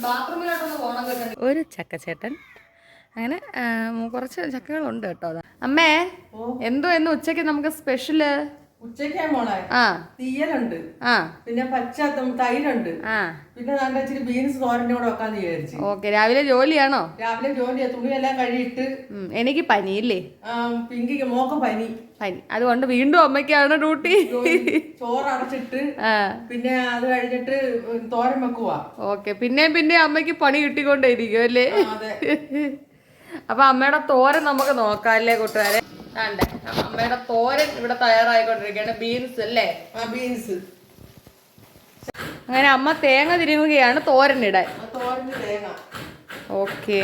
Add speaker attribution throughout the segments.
Speaker 1: ബാത്റൂമിലോട്ടൊന്ന് പോകണം കേട്ടോ. ഒരു ചക്കച്ചേട്ടൻ അങ്ങനെ കുറച്ച് ചക്കകളുണ്ട് കേട്ടോ. അമ്മേ എന്തോ എന്ന് ഉച്ചയ്ക്ക് നമുക്ക് സ്പെഷ്യല്?
Speaker 2: ഉച്ചയ്ക്കാ മോളെ തീയലുണ്ട്, പിന്നെ പച്ച തൈരുണ്ട്, പിന്നെ നല്ല ഇച്ചിരി ബീൻസ് തോരൻ്റെ കൂടെ വെക്കാന്ന് വിചാരിച്ചു.
Speaker 1: ഓക്കെ. രാവിലെ ജോലിയാണോ?
Speaker 2: രാവിലെ ജോലിയാ, തുണിയെല്ലാം കഴുകിയിട്ട്.
Speaker 1: എനിക്ക് പനിയില്ലേ?
Speaker 2: പിങ്കിക്ക് മോക്ക് പനി.
Speaker 1: അതുകൊണ്ട് വീണ്ടും അമ്മയ്ക്കാണ് ഡ്യൂട്ടി.
Speaker 2: ചോറ് അടച്ചിട്ട് പിന്നെ അത് കഴിഞ്ഞിട്ട് തോരൻ വെക്കുവാ.
Speaker 1: ഓക്കെ. പിന്നെ അമ്മയ്ക്ക് പണി കിട്ടിക്കൊണ്ടേയിരിക്കും അല്ലേ? അപ്പൊ അമ്മയുടെ തോരൻ നമുക്ക് നോക്കാം അല്ലേ കൂട്ടുകാരെ? അമ്മയുടെ തോരൻ ഇവിടെ തയ്യാറായിക്കൊണ്ടിരിക്കുകയാണ്. ബീൻസ് അല്ലേ?
Speaker 2: ബീൻസ്.
Speaker 1: അങ്ങനെ അമ്മ തേങ്ങ തിരുമുകയാണ് തോരനിടാൻ. ഓക്കെ.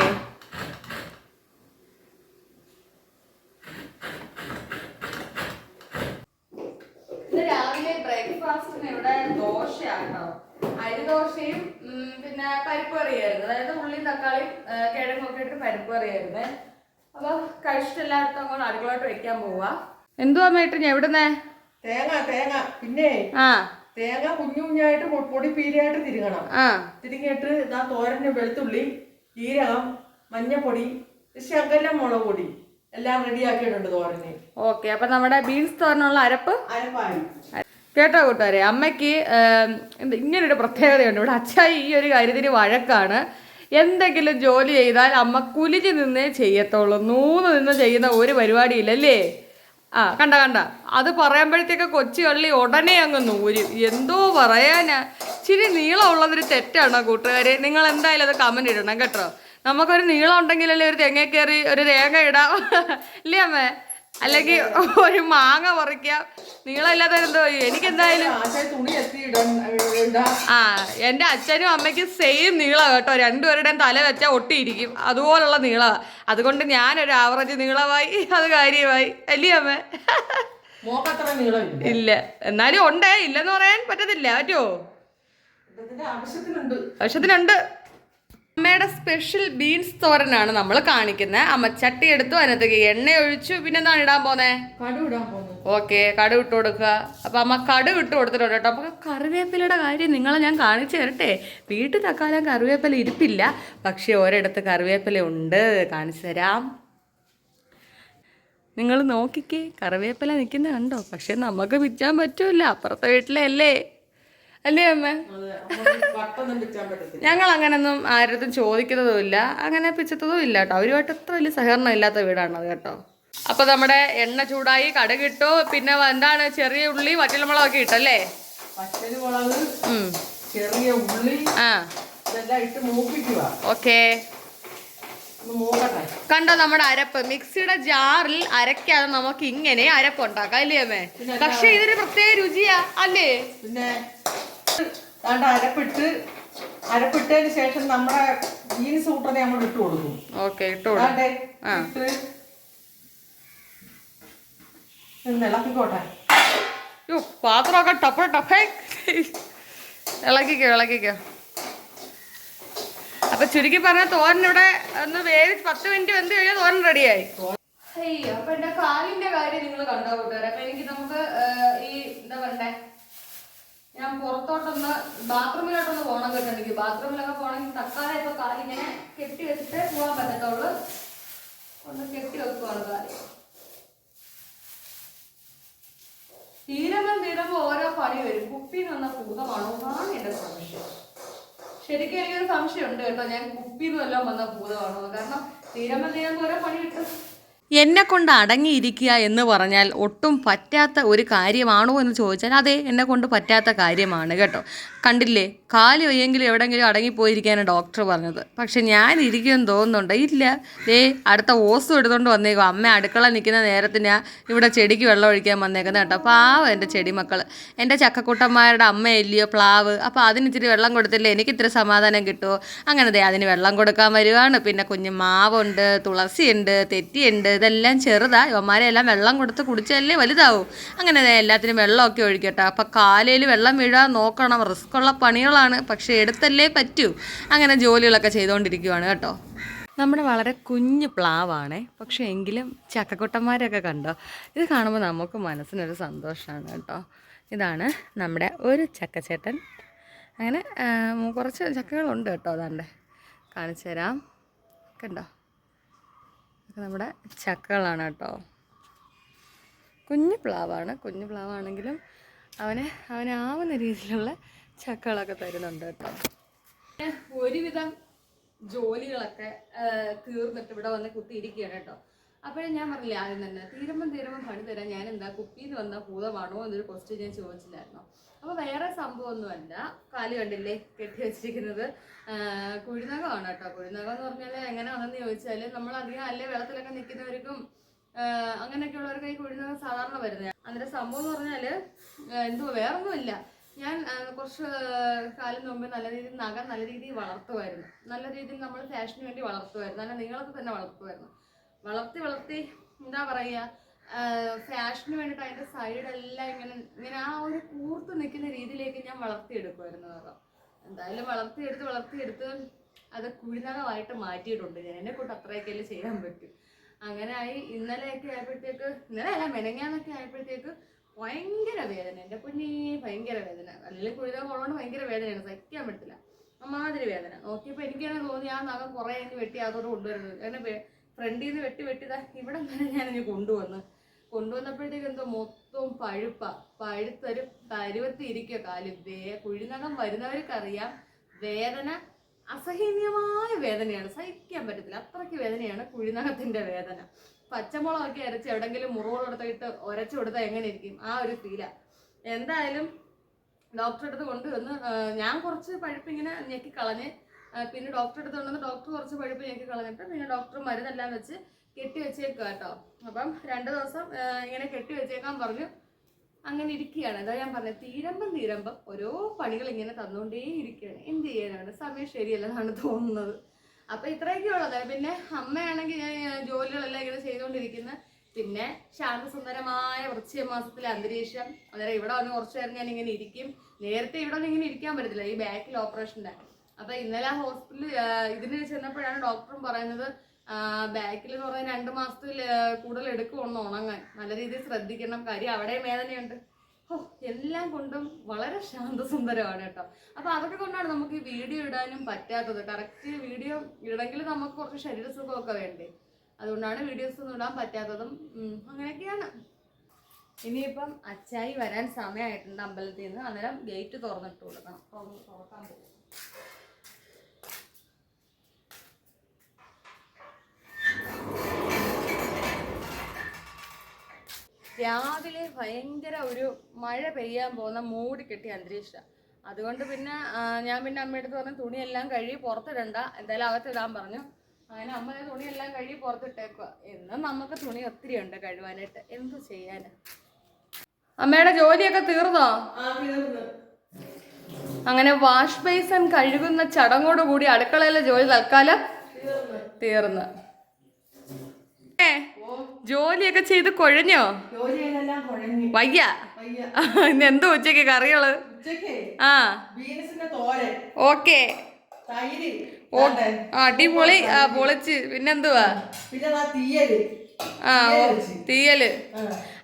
Speaker 1: രാവിലെ ബ്രേക്ക്ഫാസ്റ്റിന് ഇവിടെ ദോശയാട്ടോ. അരിദോശയും പിന്നെ പരിപ്പ് കറിയായിരുന്നു. അതായത് ഉള്ളിയും തക്കാളിയും കിഴങ്ങൊക്കെ ഇട്ട് പരിപ്പ് കറിയായിരുന്നേ. അപ്പൊ കഴിച്ചിട്ട് എല്ലായിടത്തും അങ്ങോട്ട് അടുക്കളോട്ട് വെക്കാൻ പോവാ. എന്തുവാ മേട്ട് ഞാൻ എവിടുന്നേ?
Speaker 2: തേങ്ങ പിന്നെ തേങ്ങ കുഞ്ഞു കുഞ്ഞായിട്ട് പൊടി പീരയായിട്ട് തിരിങ്ങണം. തിരിങ്ങിട്ട് ഇതാ തോരന് വെളുത്തുള്ളി, ജീരകം, മഞ്ഞപ്പൊടി, ശകലം മുളക് പൊടി എല്ലാം റെഡിയാക്കിയിട്ടുണ്ട് തോരന്.
Speaker 1: ഓക്കെ. അപ്പൊ നമ്മുടെ ബീൻസ് തോരനുള്ള അരപ്പായി കേട്ടോ കൂട്ടുകാരെ. അമ്മയ്ക്ക് ഇങ്ങനൊരു പ്രത്യേകതയുണ്ട്. ഇവിടെ അച്ചായി ഈ ഒരു കാര്യത്തിന് വഴക്കാണ്. എന്തെങ്കിലും ജോലി ചെയ്താൽ അമ്മ കുലിഞ്ഞു നിന്നേ ചെയ്യത്തുള്ളൂ. നൂന്ന് നിന്ന് ചെയ്യുന്ന ഒരു പരിപാടിയില്ലല്ലേ? കണ്ട അത് പറയുമ്പോഴത്തേക്ക് കൊച്ചു കള്ളി ഉടനെ അങ്ങ് നൂരും. എന്തോ പറയാനാ. ഇച്ചിരി നീളമുള്ളതൊരു തെറ്റാണോ കൂട്ടുകാരെ? നിങ്ങൾ എന്തായാലും അത് കമന്റ് ഇടണം കേട്ടോ. നമുക്കൊരു നീളം ഉണ്ടെങ്കിലല്ലേ ഒരു തെങ്ങ കയറി ഒരു തേങ്ങ ഇടാം ഇല്ലേ അമ്മേ? അല്ലെങ്കിൽ ഒരു മാങ്ങ പറിക്കാം. നീളമില്ലാത്ത എന്തോ. എനിക്കെന്തായാലും എൻ്റെ അച്ഛനും അമ്മയ്ക്കും സെയിം നീളം കേട്ടോ. രണ്ടുപേരുടെയും തല വെച്ചാൽ ഒട്ടിയിരിക്കും. അതുപോലുള്ള നീളമാണ്. അതുകൊണ്ട് ഞാനൊരു ആവറേജ് നീളമായി. അത് കാര്യമായി അല്ലേ അമ്മ? ഇല്ല, എന്നാലും ഉണ്ട്. ഇല്ലെന്ന് പറയാൻ പറ്റത്തില്ല. പറ്റുമോ? ആവശ്യത്തിനുണ്ട്. അമ്മയുടെ സ്പെഷ്യൽ ബീൻസ് തോരനാണ് നമ്മൾ കാണിക്കുന്നത്. അമ്മ ചട്ടി എടുത്തു, അതിനകത്തേക്ക് എണ്ണ ഒഴിച്ചു. പിന്നെ എന്താണ് ഇടാൻ പോന്നെ? ഓക്കെ. കടുക് ഇട്ട് കൊടുക്കുക. അപ്പൊ അമ്മ കടുക് ഇട്ട് കൊടുത്തിട്ടുണ്ട് കേട്ടോ. അപ്പൊ കറിവേപ്പിലയുടെ കാര്യം നിങ്ങളെ ഞാൻ കാണിച്ചു തരട്ടെ. വീട്ടിൽ തക്കാലം കറിവേപ്പില ഇരിപ്പില്ല, പക്ഷെ ഒരിടത്ത് കറിവേപ്പില ഉണ്ട്. കാണിച്ചു തരാം. നിങ്ങൾ നോക്കിക്കേ, കറിവേപ്പില നിൽക്കുന്ന കണ്ടോ? പക്ഷെ നമുക്ക് പിച്ചാൻ പറ്റൂല. അപ്പുറത്തെ വീട്ടിലെ അല്ലേ അമ്മ? ഞങ്ങൾ അങ്ങനൊന്നും ആരടുത്തും ചോദിക്കുന്നതുമില്ല, അങ്ങനെ പിച്ചത്തതും ഇല്ല കേട്ടോ. അവരുമായിട്ട് അത്ര വലിയ സഹകരണം ഇല്ലാത്ത വീടാണത് കേട്ടോ. അപ്പൊ നമ്മുടെ എണ്ണ ചൂടായി, കടുകിട്ടു. പിന്നെ എന്താണ്, ചെറിയ ഉള്ളി വറ്റൽമുളകൊക്കെ ഇട്ടല്ലേ? ഓക്കെ. കണ്ടോ നമ്മുടെ അരപ്പ്? മിക്സിയുടെ ജാറിൽ അരക്കാതെ നമുക്ക് ഇങ്ങനെ അരപ്പുണ്ടാക്കാം അല്ലേ അമ്മേ? പക്ഷെ ഇതൊരു പ്രത്യേക രുചിയാ അല്ലേ?
Speaker 2: പിന്നെ അരപ്പിട്ടതിന് ശേഷം നമ്മുടെ ബീൻസ് കൂട്ടനെ നമ്മൾ ഇട്ട് കൊടുക്കും.
Speaker 1: ഓക്കെ, ഇട്ട് കൊടുക്കും.
Speaker 2: ഇളക്കിക്കോട്ടെ.
Speaker 1: പാത്രമൊക്കെ ടപ്പേ ഇളക്കിക്കോ. അപ്പൊ ചുരുക്കി പറഞ്ഞ തോരൻ ഇവിടെ ഒന്ന് വേവിച്ച് 10 മിനിറ്റ് വെന്ത് കഴിഞ്ഞാൽ തോരൻ റെഡിയായി. അപ്പൊ എന്റെ കാലിന്റെ കാര്യം നിങ്ങൾ കണ്ടോ കൂട്ടുകാരെ? അപ്പൊ നമുക്ക് ഈ എന്താ പറയണ്ടേ, ഞാൻ പുറത്തോട്ടൊന്ന് ബാത്റൂമിലോട്ടൊന്ന് പോകണം കേട്ടോ. എനിക്ക് ബാത്റൂമിലൊക്കെ പോകണമെങ്കിൽ തക്കാലം ഇപ്പൊ കാലിങ്ങനെ കെട്ടി വെച്ചിട്ട് പോകാൻ പറ്റത്തുള്ളൂ. ഒന്ന് കെട്ടി വെക്കുവാണ് കാല്. തീരുമ്പോ ഓരോ പണി വരും. കുപ്പിന്ന് വന്ന ഭൂതമാണോ എന്നാണ് എന്റെ സംശയം. ശരിക്കും എനിക്കൊരു സംശയം ഉണ്ട് കേട്ടോ, ഞാൻ കുപ്പിന്ന് വല്ലതും വന്ന ഭൂതമാണോ. കാരണം തീരുമ്പോ ഓരോ പണി കിട്ടും. എന്നെ കൊണ്ട് അടങ്ങിയിരിക്കുക എന്ന് പറഞ്ഞാൽ ഒട്ടും പറ്റാത്ത ഒരു കാര്യമാണോ എന്ന് ചോദിച്ചാൽ അതെ, എന്നെ കൊണ്ട് പറ്റാത്ത കാര്യമാണ് കേട്ടോ. കണ്ടില്ലേ, കാല് വയ്യെങ്കിലും എവിടെയെങ്കിലും അടങ്ങിപ്പോയിരിക്കാനാണ് ഡോക്ടർ പറഞ്ഞത്. പക്ഷെ ഞാൻ ഇരിക്കുമെന്ന് തോന്നുന്നുണ്ട്. ഇല്ല, അടുത്ത ഓസും എടുത്തുകൊണ്ട് വന്നേക്കും. അമ്മ അടുക്കള നിൽക്കുന്ന നേരത്തിന് ഇവിടെ ചെടിക്ക് വെള്ളം ഒഴിക്കാൻ വന്നേക്കുന്നത് കേട്ടോ. പാവം എൻ്റെ ചെടി മക്കൾ, എൻ്റെ ചക്കക്കൂട്ടന്മാരുടെ അമ്മയല്ലയോ പ്ലാവ്. അപ്പോൾ അതിന് ഇച്ചിരി വെള്ളം കൊടുത്തില്ലേ എനിക്കിത്തിരി സമാധാനം കിട്ടുമോ? അങ്ങനെ അതിന് വെള്ളം കൊടുക്കാൻ വരുവാണ്. പിന്നെ കുഞ്ഞു മാവുണ്ട്, തുളസിയുണ്ട്, തെറ്റിയുണ്ട്. ഇതെല്ലാം ചെറുതാ. ഇവന്മാരെ എല്ലാം വെള്ളം കൊടുത്ത് കുടിച്ചല്ലേ വലുതാവും. അങ്ങനെ എല്ലാത്തിനും വെള്ളമൊക്കെ ഒഴിക്കട്ടെ. അപ്പം കാലയിൽ വെള്ളം വീഴാൻ നോക്കണം. റിസ്ക്കുള്ള പണികളാണ്, പക്ഷേ എടുത്തല്ലേ പറ്റൂ. അങ്ങനെ ജോലികളൊക്കെ ചെയ്തുകൊണ്ടിരിക്കുവാണ് കേട്ടോ. നമ്മുടെ വളരെ കുഞ്ഞു പ്ലാവാണേ, പക്ഷേ എങ്കിലും ചക്കക്കുട്ടന്മാരൊക്കെ കണ്ടോ? ഇത് കാണുമ്പോൾ നമുക്ക് മനസ്സിനൊരു സന്തോഷമാണ് കേട്ടോ. ഇതാണ് നമ്മുടെ ഒരു ചക്കച്ചേട്ടൻ. അങ്ങനെ കുറച്ച് ചക്കകളുണ്ട് കേട്ടോ. അതാണ്ട് കാണിച്ചു തരാം. കണ്ടോ, ഇതൊക്കെ നമ്മുടെ ചക്കകളാണ് കേട്ടോ. കുഞ്ഞു പ്ലാവാണെങ്കിലും അവനാവുന്ന രീതിയിലുള്ള ചക്കകളൊക്കെ തരുന്നുണ്ട് കേട്ടോ. ഒരുവിധം ജോലികളൊക്കെ തീർന്നിട്ട് ഇവിടെ വന്ന് കുത്തിയിരിക്കുകയാണ് കേട്ടോ. അപ്പോഴേ ഞാൻ പറഞ്ഞില്ലേ ആദ്യം തന്നെ, തീരുമ്പം പണി തരാൻ ഞാൻ എന്താ കുപ്പിയിൽ വന്ന ഭൂതമാണോ എന്നൊരു ക്വസ്റ്റ്യൻ ഞാൻ ചോദിച്ചില്ലായിരുന്നു. അപ്പോൾ വേറെ സംഭവമൊന്നുമല്ല, കാല് കണ്ടില്ലേ കെട്ടി വെച്ചിരിക്കുന്നത് കുഴിനകമാണ് കേട്ടോ. കുഴിനകം എന്ന് പറഞ്ഞാൽ എങ്ങനെ വന്നെന്ന് ചോദിച്ചാൽ, നമ്മൾ അധികം അല്ലേ വെള്ളത്തിലൊക്കെ നിൽക്കുന്നവർക്കും അങ്ങനെയൊക്കെ ഉള്ളവർക്ക് ഈ കുഴിനകം സാധാരണ വരുന്നത്. അന്നേരം സംഭവം എന്ന് പറഞ്ഞാൽ വേറൊന്നുമില്ല, ഞാൻ കുറച്ച് കാലം മുമ്പ് നല്ല രീതിയിൽ വളർത്തുമായിരുന്നു. നല്ല രീതിയിൽ നമ്മൾ ഫാഷന് വേണ്ടി വളർത്തുമായിരുന്നു. നല്ല നീളത്തിൽ തന്നെ വളർത്തുമായിരുന്നു. വളർത്തി എന്താ പറയുക, ഫാഷന് വേണ്ടിയിട്ട് അതിൻ്റെ സൈഡെല്ലാം ഇങ്ങനെ ആ ഒരു കൂർത്ത് നിൽക്കുന്ന രീതിയിലേക്ക് ഞാൻ വളർത്തിയെടുക്കുമായിരുന്നു കേട്ടോ. എന്തായാലും വളർത്തിയെടുത്ത് അത് കുഴിനകമായിട്ട് മാറ്റിയിട്ടുണ്ട് ഞാൻ. എന്നെ കൊണ്ട് അത്രയൊക്കെ ചെയ്യാൻ പറ്റും. അങ്ങനെ ആയി. ഇന്നലെയൊക്കെ ആയപ്പോഴത്തേക്ക്, ഇന്നലെ അല്ല മെനങ്ങാന്നൊക്കെ ആയപ്പോഴത്തേക്ക് ഭയങ്കര വേദന. എൻ്റെ കുഞ്ഞി ഭയങ്കര വേദന. അല്ലെങ്കിൽ കുഴിനകം ഉള്ളതുകൊണ്ട് ഭയങ്കര വേദനയാണ്, സഹിക്കാൻ പറ്റില്ല. അമ്മാതിരി വേദന. നോക്കിയപ്പോൾ എനിക്കാണ് തോന്നി ആ നഖം കുറേ വെട്ടി അതോട് കൊണ്ടുവരുന്നത്. അങ്ങനെ ഫ്രണ്ടിൽ നിന്ന് വെട്ടിതാ ഇവിടെ വരെ ഞാനിനി കൊണ്ടുവന്നപ്പോഴത്തേക്ക് എന്തോ മൊത്തവും പഴുത്തൊരു പരുവത്തി ഇരിക്കുക കാല്. കുഴിനകം വരുന്നവർക്കറിയാം വേദന അസഹനീയമായ വേദനയാണ്, സഹിക്കാൻ പറ്റത്തില്ല. അത്രയ്ക്ക് വേദനയാണ് കുഴിനകത്തിന്റെ വേദന. പച്ചമുളകൊക്കെ അരച്ച് എവിടെങ്കിലും മുറിവുകളെടുത്തിട്ട് ഉരച്ചു കൊടുത്താൽ എങ്ങനെ ഇരിക്കും, ആ ഒരു ഫീലാ. എന്തായാലും ഡോക്ടറെ അടുത്ത് കൊണ്ടുവന്ന് ഞാൻ കുറച്ച് പഴുപ്പ് ഇങ്ങനെ ഞെക്കി കളഞ്ഞ്, പിന്നെ ഡോക്ടറെ അടുത്ത് കൊണ്ടുവന്ന് ഡോക്ടർ കുറച്ച് പഴുപ്പ് ഞെക്കി കളഞ്ഞിട്ട് പിന്നെ ഡോക്ടർ മരുന്നെല്ലാം വെച്ച് കെട്ടി വെച്ചേക്കുക കേട്ടോ. അപ്പം 2 ദിവസം ഇങ്ങനെ കെട്ടി വെച്ചേക്കാൻ പറഞ്ഞു. അങ്ങനെ ഇരിക്കുകയാണ്. അതാ ഞാൻ പറഞ്ഞത്, തീരമ്പം ഓരോ പണികൾ ഇങ്ങനെ തന്നുകൊണ്ടേ ഇരിക്കുകയാണ്. എന്ത് ചെയ്യാനാണ്, സമയം ശരിയല്ലെന്നാണ് തോന്നുന്നത്. അപ്പൊ ഇത്രയൊക്കെ ഉള്ളത്. പിന്നെ അമ്മയാണെങ്കിൽ ജോലികളെല്ലാം ഇങ്ങനെ ചെയ്തുകൊണ്ടിരിക്കുന്ന. പിന്നെ ശാന്തസുന്ദരമായ വൃശ്ചിക മാസത്തിലെ അന്തരീക്ഷം. അന്നേരം ഇവിടെ വന്ന് കുറച്ചു നേരം ഞാൻ ഇങ്ങനെ ഇരിക്കും. നേരത്തെ ഇവിടെ ഒന്നും ഇങ്ങനെ ഇരിക്കാൻ പറ്റത്തില്ല, ഈ ബാക്കിൽ ഓപ്പറേഷൻ്റെ. അപ്പൊ ഇന്നലെ ഹോസ്പിറ്റലിൽ ഇതിന് ചെന്നപ്പോഴാണ് ഡോക്ടറും പറയുന്നത്, ബാക്കിൽ എന്ന് പറഞ്ഞാൽ 2 മാസത്തിൽ കൂടുതൽ എടുക്കുമെന്ന് ഉണങ്ങാൻ. നല്ല രീതിയിൽ ശ്രദ്ധിക്കണം, കാര്യം അവിടെ വേദനയുണ്ട്. എല്ലാം കൊണ്ടും വളരെ ശാന്തസുന്ദരമാണ് കേട്ടോ. അപ്പൊ അതൊക്കെ കൊണ്ടാണ് നമുക്ക് ഈ വീഡിയോ ഇടാനും പറ്റാത്തത്. കറക്റ്റ് വീഡിയോ ഇടണമെങ്കിൽ നമുക്ക് കുറച്ച് ശരീരസുഖമൊക്കെ വേണ്ടേ, അതുകൊണ്ടാണ് വീഡിയോസ് ഒന്നും ഇടാൻ പറ്റാത്തതും. അങ്ങനെയൊക്കെയാണ്. ഇനിയിപ്പം അച്ചായി വരാൻ സമയമായിട്ടുണ്ട് അമ്പലത്തിൽ നിന്ന്. അന്നേരം ഗേറ്റ് തുറന്നിട്ട് കൊടുക്കണം. തുറക്കാൻ പോകും. രാവിലെ ഭയങ്കര ഒരു മഴ പെയ്യാൻ പോകുന്ന മൂടി കെട്ടിയ അന്തരീക്ഷം. അതുകൊണ്ട് പിന്നെ ഞാൻ അമ്മയുടെ അടുത്ത് പറഞ്ഞു തുണിയെല്ലാം കഴുകി പുറത്തിടണ്ട, എന്തായാലും അകത്തിടാൻ പറഞ്ഞു. അങ്ങനെ അമ്മ തുണിയെല്ലാം കഴുകി പുറത്തിട്ടേക്കുക. എന്നും നമുക്ക് തുണി ഒത്തിരി ഉണ്ട് കഴുകാനായിട്ട്, എന്തു ചെയ്യാന്. അമ്മയുടെ ജോലിയൊക്കെ തീർന്നോ? അങ്ങനെ വാഷ് ബേസിൻ കഴുകുന്ന ചടങ്ങോടുകൂടി അടുക്കളയിലെ ജോലി തൽക്കാലം തീർന്ന്. ജോലിയൊക്കെ ചെയ്ത് കുഴഞ്ഞോ? വയ്യ. ഇന്ന് എന്തോ ഉച്ചക്ക് കറികള്? ഓക്കെ, അടിപൊളി. പൊളിച്ച്. പിന്നെന്തുവാ? തീയല്.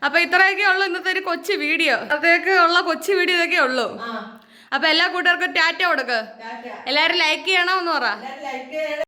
Speaker 1: അപ്പൊ ഇത്രയൊക്കെ ഉള്ളു ഇന്നത്തെ ഒരു കൊച്ചു വീഡിയോ. അതൊക്കെ ഉള്ള കൊച്ചു വീഡിയോ ഇതൊക്കെ ഉള്ളു. അപ്പൊ എല്ലാ കൂട്ടുകാർക്കും ടാറ്റ കൊടുക്ക്. എല്ലാരും ലൈക്ക് ചെയ്യണമെന്ന് പറ.